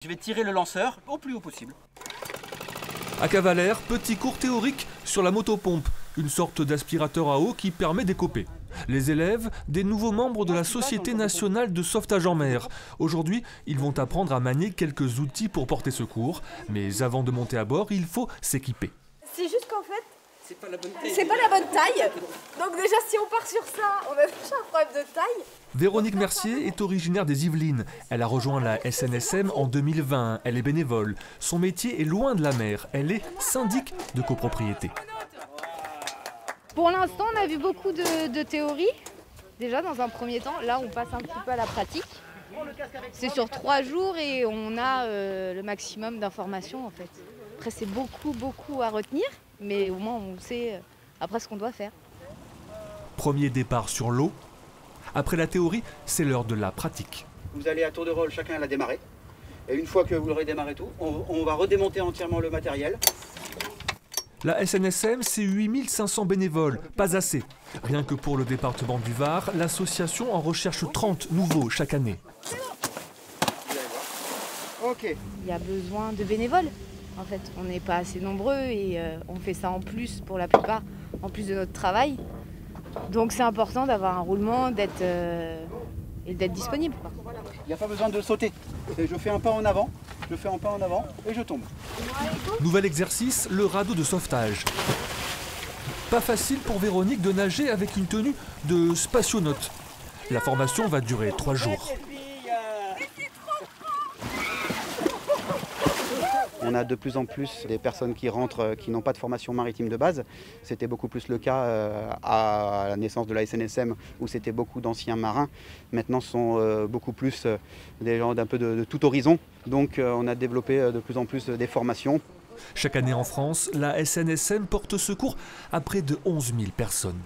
Je vais tirer le lanceur au plus haut possible. À Cavalère, petit cours théorique sur la motopompe, une sorte d'aspirateur à eau qui permet d'écoper. Les élèves, des nouveaux membres de la Société nationale de sauvetage en mer. Aujourd'hui, ils vont apprendre à manier quelques outils pour porter secours. Mais avant de monter à bord, il faut s'équiper. C'est juste qu'en fait, c'est pas la bonne taille. Donc déjà, si on part sur ça, on a déjà un problème de taille. Véronique Mercier est originaire des Yvelines. Elle a rejoint la SNSM en 2020. Elle est bénévole. Son métier est loin de la mer. Elle est syndic de copropriété. Pour l'instant, on a vu beaucoup de théorie. Déjà, dans un premier temps, là, on passe un petit peu à la pratique. C'est sur 3 jours et on a le maximum d'informations, en fait. Après, c'est beaucoup à retenir, mais au moins, on sait après ce qu'on doit faire. Premier départ sur l'eau. Après la théorie, c'est l'heure de la pratique. Vous allez à tour de rôle chacun à la démarrer. Et une fois que vous l'aurez démarré tout, on va redémonter entièrement le matériel. La SNSM, c'est 8500 bénévoles, pas assez. Rien que pour le département du Var, l'association en recherche 30 nouveaux chaque année. Ok. Il y a besoin de bénévoles. En fait, on n'est pas assez nombreux et on fait ça en plus pour la plupart, en plus de notre travail. Donc c'est important d'avoir un roulement, d'être disponible. Il n'y a pas besoin de sauter. Je fais un pas en avant, et je tombe. Nouvel exercice, le radeau de sauvetage. Pas facile pour Véronique de nager avec une tenue de spationaute. La formation va durer 3 jours. On a de plus en plus des personnes qui rentrent qui n'ont pas de formation maritime de base. C'était beaucoup plus le cas à la naissance de la SNSM où c'était beaucoup d'anciens marins. Maintenant, ce sont beaucoup plus des gens d'un peu de tout horizon. Donc on a développé de plus en plus des formations. Chaque année en France, la SNSM porte secours à près de 11 000 personnes.